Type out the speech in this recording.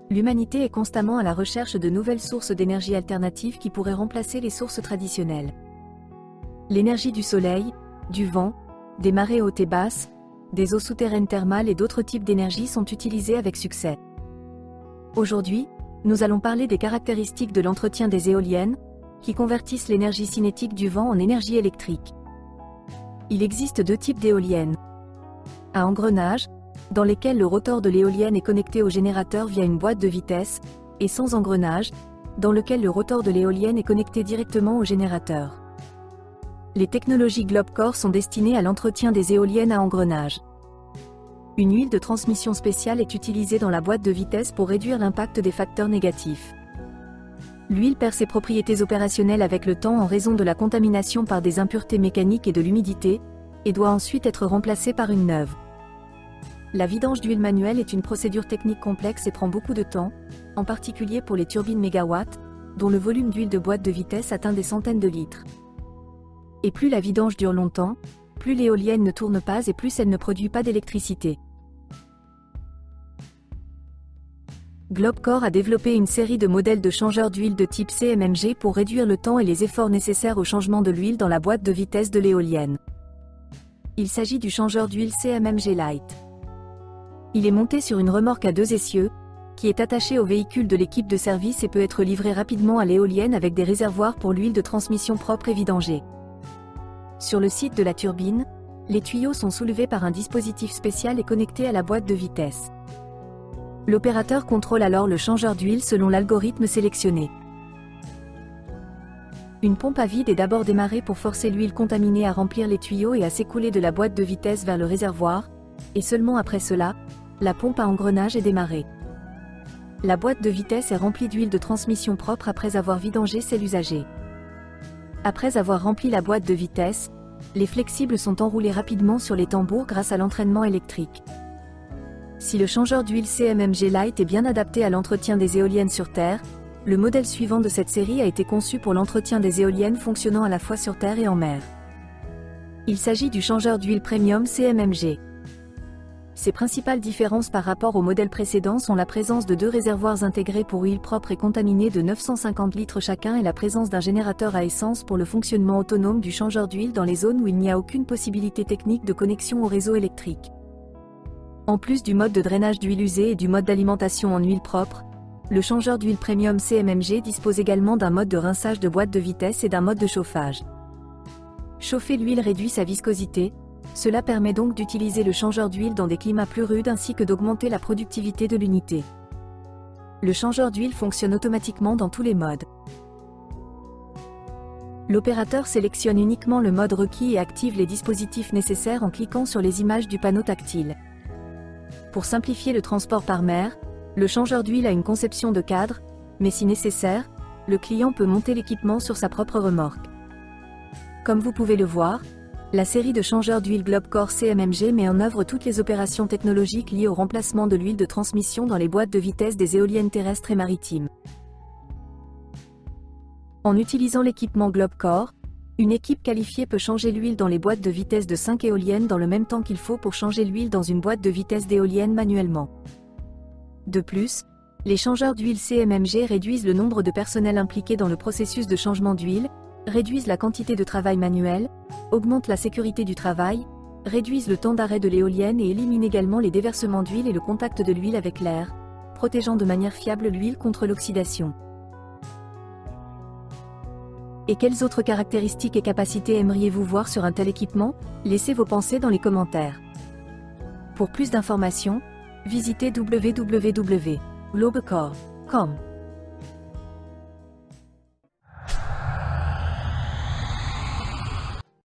L'humanité est constamment à la recherche de nouvelles sources d'énergie alternatives qui pourraient remplacer les sources traditionnelles. L'énergie du soleil, du vent, des marées hautes et basses, des eaux souterraines thermales et d'autres types d'énergie sont utilisés avec succès. Aujourd'hui, nous allons parler des caractéristiques de l'entretien des éoliennes, qui convertissent l'énergie cinétique du vent en énergie électrique. Il existe deux types d'éoliennes. À engrenage, dans lesquelles le rotor de l'éolienne est connecté au générateur via une boîte de vitesse, et sans engrenage, dans lequel le rotor de l'éolienne est connecté directement au générateur. Les technologies Globcore sont destinées à l'entretien des éoliennes à engrenage. Une huile de transmission spéciale est utilisée dans la boîte de vitesse pour réduire l'impact des facteurs négatifs. L'huile perd ses propriétés opérationnelles avec le temps en raison de la contamination par des impuretés mécaniques et de l'humidité, et doit ensuite être remplacée par une neuve. La vidange d'huile manuelle est une procédure technique complexe et prend beaucoup de temps, en particulier pour les turbines mégawatts, dont le volume d'huile de boîte de vitesse atteint des centaines de litres. Et plus la vidange dure longtemps, plus l'éolienne ne tourne pas et plus elle ne produit pas d'électricité. Globcore a développé une série de modèles de changeurs d'huile de type CMMG pour réduire le temps et les efforts nécessaires au changement de l'huile dans la boîte de vitesse de l'éolienne. Il s'agit du changeur d'huile CMMG Lite. Il est monté sur une remorque à 2 essieux, qui est attachée au véhicule de l'équipe de service et peut être livré rapidement à l'éolienne avec des réservoirs pour l'huile de transmission propre et vidangée. Sur le site de la turbine, les tuyaux sont soulevés par un dispositif spécial et connectés à la boîte de vitesse. L'opérateur contrôle alors le changeur d'huile selon l'algorithme sélectionné. Une pompe à vide est d'abord démarrée pour forcer l'huile contaminée à remplir les tuyaux et à s'écouler de la boîte de vitesse vers le réservoir, et seulement après cela, la pompe à engrenage est démarrée. La boîte de vitesse est remplie d'huile de transmission propre après avoir vidangé celle usagée. Après avoir rempli la boîte de vitesse, les flexibles sont enroulés rapidement sur les tambours grâce à l'entraînement électrique. Si le changeur d'huile CMMG Lite est bien adapté à l'entretien des éoliennes sur Terre, le modèle suivant de cette série a été conçu pour l'entretien des éoliennes fonctionnant à la fois sur Terre et en mer. Il s'agit du changeur d'huile Premium CMMG. Ses principales différences par rapport au modèle précédent sont la présence de 2 réservoirs intégrés pour huile propre et contaminée de 950 litres chacun et la présence d'un générateur à essence pour le fonctionnement autonome du changeur d'huile dans les zones où il n'y a aucune possibilité technique de connexion au réseau électrique. En plus du mode de drainage d'huile usée et du mode d'alimentation en huile propre, le changeur d'huile Premium CMMG dispose également d'un mode de rinçage de boîte de vitesse et d'un mode de chauffage. Chauffer l'huile réduit sa viscosité, cela permet donc d'utiliser le changeur d'huile dans des climats plus rudes ainsi que d'augmenter la productivité de l'unité. Le changeur d'huile fonctionne automatiquement dans tous les modes. L'opérateur sélectionne uniquement le mode requis et active les dispositifs nécessaires en cliquant sur les images du panneau tactile. Pour simplifier le transport par mer, le changeur d'huile a une conception de cadre, mais si nécessaire, le client peut monter l'équipement sur sa propre remorque. Comme vous pouvez le voir, la série de changeurs d'huile Globcore CMMG met en œuvre toutes les opérations technologiques liées au remplacement de l'huile de transmission dans les boîtes de vitesse des éoliennes terrestres et maritimes. En utilisant l'équipement Globcore, une équipe qualifiée peut changer l'huile dans les boîtes de vitesse de 5 éoliennes dans le même temps qu'il faut pour changer l'huile dans une boîte de vitesse d'éolienne manuellement. De plus, les changeurs d'huile CMMG réduisent le nombre de personnel impliqué dans le processus de changement d'huile, réduisent la quantité de travail manuel, augmentent la sécurité du travail, réduisent le temps d'arrêt de l'éolienne et éliminent également les déversements d'huile et le contact de l'huile avec l'air, protégeant de manière fiable l'huile contre l'oxydation. Et quelles autres caractéristiques et capacités aimeriez-vous voir sur un tel équipement? Laissez vos pensées dans les commentaires. Pour plus d'informations, visitez www.globcore.com.